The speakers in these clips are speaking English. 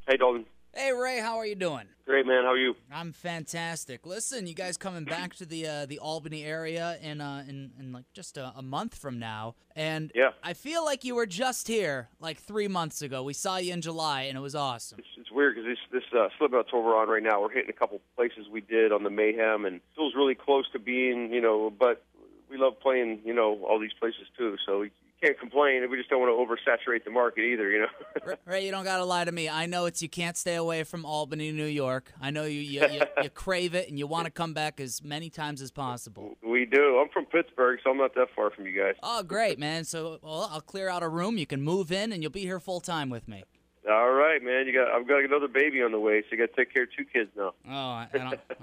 Hey, Dalton. Hey, Ray, how are you doing? Great, man. How are you? I'm fantastic. Listen, you guys coming back to the Albany area in like just a month from now, and Yeah. I feel like you were just here like 3 months ago. We saw you in July, and it was awesome. It's weird because this Slipknot tour we're on right now, we're hitting a couple places we did on the Mayhem, and it feels really close to being, but we love playing, all these places too. So you can't complain. We just don't want to oversaturate the market either, Ray, you don't gotta lie to me. I know you can't stay away from Albany, New York. I know you crave it and you want to come back as many times as possible. We do. I'm from Pittsburgh, so I'm not that far from you guys. Oh, great, man. So, I'll clear out a room. You can move in, and you'll be here full time with me. All right, man. I've got another baby on the way, so you got to take care of 2 kids now. Oh, I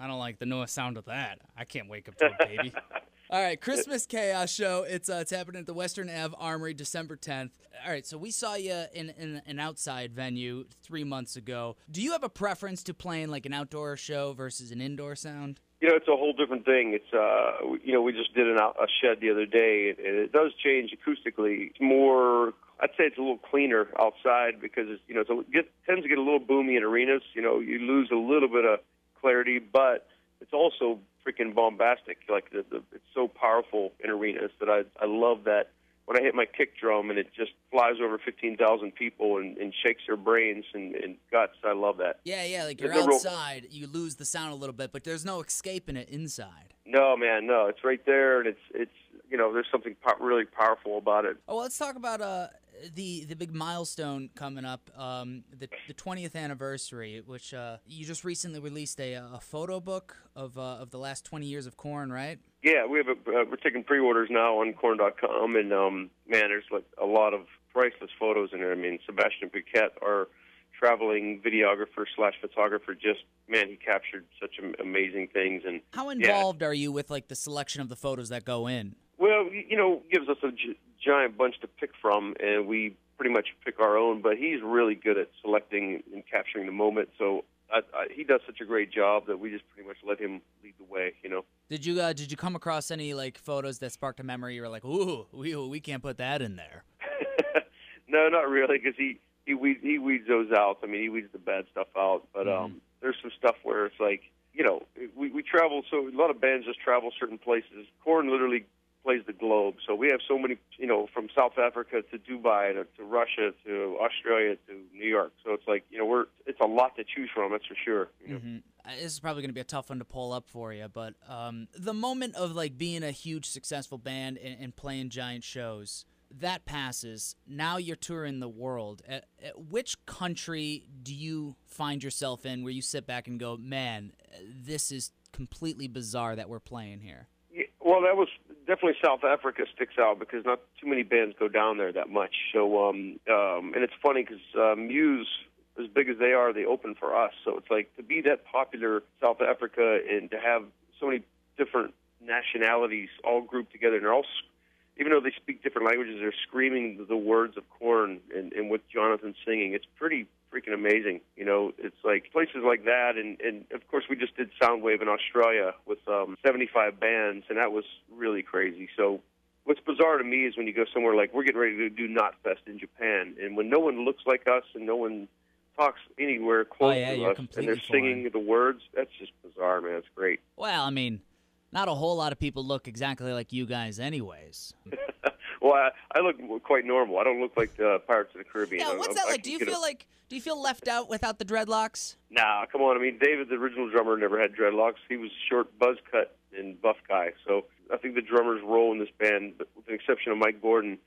don't like the newest sound of that. I can't wake up to a baby. All right, Christmas Chaos Show. It's happening at the Western Ave Armory, December 10th. All right, so we saw you in an outside venue 3 months ago. Do you have a preference to playing like an outdoor show versus an indoor sound? It's a whole different thing. It's we just did a shed the other day, and it does change acoustically. It's more, I'd say it's a little cleaner outside because it tends to get a little boomy in arenas. You lose a little bit of clarity, but it's also freaking bombastic. Like it's so powerful in arenas that I love that. When I hit my kick drum and it just flies over 15,000 people and shakes their brains and guts, I love that. Yeah, like you're outside, you lose the sound a little bit, but there's no escaping it inside. No, man, no. It's right there, and it's there's something really powerful about it. Oh, well, let's talk about the big milestone coming up, the 20th anniversary, which you just recently released a photo book of the last 20 years of Korn, right? Yeah, we have we're taking pre-orders now on Korn.com, and man, there's like a lot of priceless photos in there. I mean, Sebastian Piquet, our traveling videographer / photographer, he captured such amazing things. And how involved are you with like the selection of the photos that go in? Well, gives us a giant bunch to pick from, and we pretty much pick our own. But he's really good at selecting and capturing the moment. So he does such a great job that we just pretty much let him lead the way. Did you come across any like photos that sparked a memory? You were like, ooh, we can't put that in there. No, not really, because he weeds those out. I mean, he weeds the bad stuff out. But there's some stuff where it's like, we travel. So a lot of bands just travel certain places. Korn literally plays the globe. So we have so many, from South Africa to Dubai to Russia to Australia to New York. So it's like, it's a lot to choose from, that's for sure. This is probably going to be a tough one to pull up for you, but the moment of like being a huge successful band and playing giant shows, that passes. Now you're touring the world. At which country do you find yourself in where you sit back and go, man, this is completely bizarre that we're playing here? Yeah, well, that was definitely South Africa sticks out because not too many bands go down there that much. So, and it's funny because Muse, as big as they are, they open for us. So it's like to be that popular South Africa and to have so many different nationalities all grouped together, and they're all, even though they speak different languages, they're screaming the words of Korn and with Jonathan singing. It's pretty freaking amazing. It's like places like that. And of course, we just did Soundwave in Australia with 75 bands, and that was really crazy. So what's bizarre to me is when you go somewhere like we're getting ready to do Knotfest in Japan, and when no one looks like us and no one talks anywhere close to us, and they're singing the words, that's just bizarre, man. It's great. Well, I mean, not a whole lot of people look exactly like you guys anyways. Well, I look quite normal. I don't look like the Pirates of the Caribbean. Yeah, what's that like? Do you feel left out without the dreadlocks? Nah, come on. I mean, David, the original drummer, never had dreadlocks. He was short, buzz cut, and buff guy. So I think the drummers role in this band, with the exception of Mike Gordon,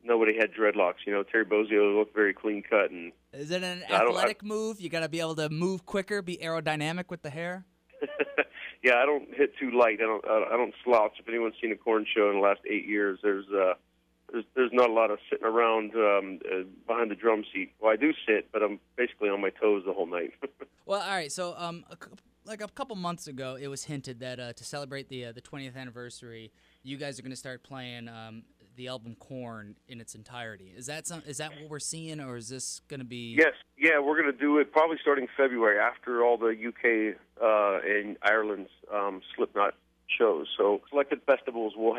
nobody had dreadlocks. Terry Bozzio looked very clean cut. And is it an athletic move? You got to be able to move quicker, be aerodynamic with the hair. Yeah, I don't hit too light. I don't slouch. If anyone's seen a Korn show in the last 8 years, there's not a lot of sitting around behind the drum seat. Well, I do sit, but I'm basically on my toes the whole night. Well, all right. So, like a couple months ago, it was hinted that to celebrate the 20th anniversary, you guys are going to start playing the album Korn in its entirety. Is that what we're seeing, or is this going to be? Yes, yeah, we're going to do it probably starting February after all the UK and Ireland's Slipknot shows. So selected festivals we'll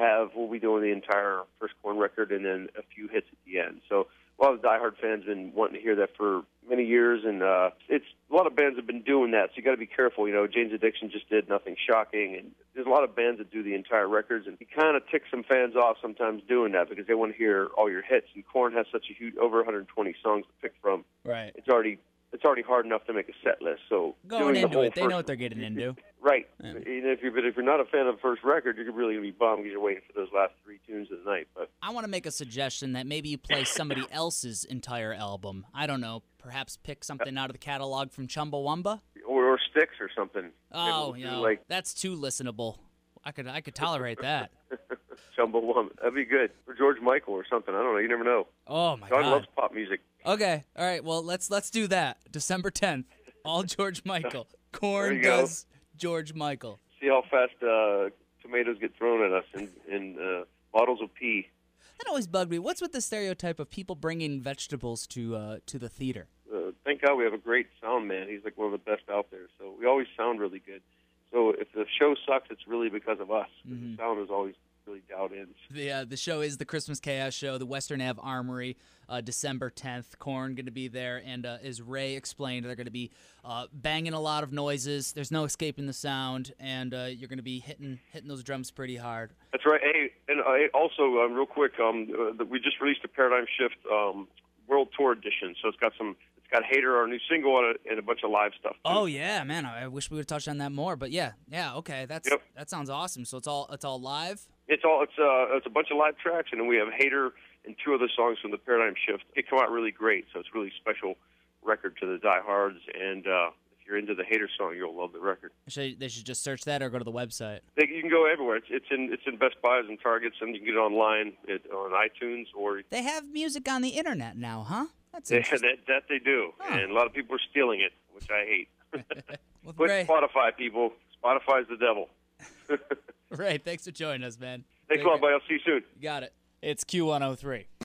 be doing the entire first Korn record and then a few hits at the end. So a lot of diehard fans have been wanting to hear that for many years, and it's a lot of bands have been doing that, so you got to be careful. You know, Jane's Addiction just did Nothing Shocking, and there's a lot of bands that do the entire records, and you kind of tick some fans off sometimes doing that because they want to hear all your hits. And Korn has such a huge, over 120 songs to pick from. Right. It's already hard enough to make a set list. So going into it, they know what they're getting into. Right. Yeah. And if you're not a fan of the first record, you're really going to be bummed because you're waiting for those last 3 tunes of the night. But I want to make a suggestion that maybe you play somebody else's entire album. I don't know. Perhaps pick something out of the catalog from Chumbawamba? Or Styx or something. Oh, that's too listenable. I could tolerate that. Chumbawamba. That'd be good. Or George Michael or something. I don't know. You never know. Oh, my God. John loves pop music. Okay. All right. Well, let's do that. December 10th. All George Michael. Korn does George Michael. See how fast tomatoes get thrown at us in bottles of pee. That always bugged me. What's with the stereotype of people bringing vegetables to the theater? Thank God we have a great sound man. He's like one of the best out there. So we always sound really good. So if the show sucks, it's really because of us. The sound is always really dialed in. The show is the Christmas Chaos Show, the Western Ave Armory, December 10th. Korn going to be there, and as Ray explained, they're going to be banging a lot of noises. There's no escaping the sound, and you're going to be hitting those drums pretty hard. That's right. Hey, and also, real quick, we just released a Paradigm Shift World Tour edition, so it's got Hater, our new single, on it, and a bunch of live stuff too. Oh yeah, man! I wish we would touch on that more, but yeah, okay, that sounds awesome. So it's all live. It's a bunch of live tracks, and then we have Hater and 2 other songs from the Paradigm Shift. It come out really great, so it's a really special record to the diehards. And if you're into the Hater song, you'll love the record. They should just search that or go to the website. You can go everywhere. It's in Best Buys and Targets, and you can get it online on iTunes or. They have music on the internet now, huh? That's that they do, and a lot of people are stealing it, which I hate. Well, but Ray, Spotify, people. Spotify's the devil. Ray, thanks for joining us, man. Thanks a lot, buddy. I'll see you soon. You got it. It's Q103.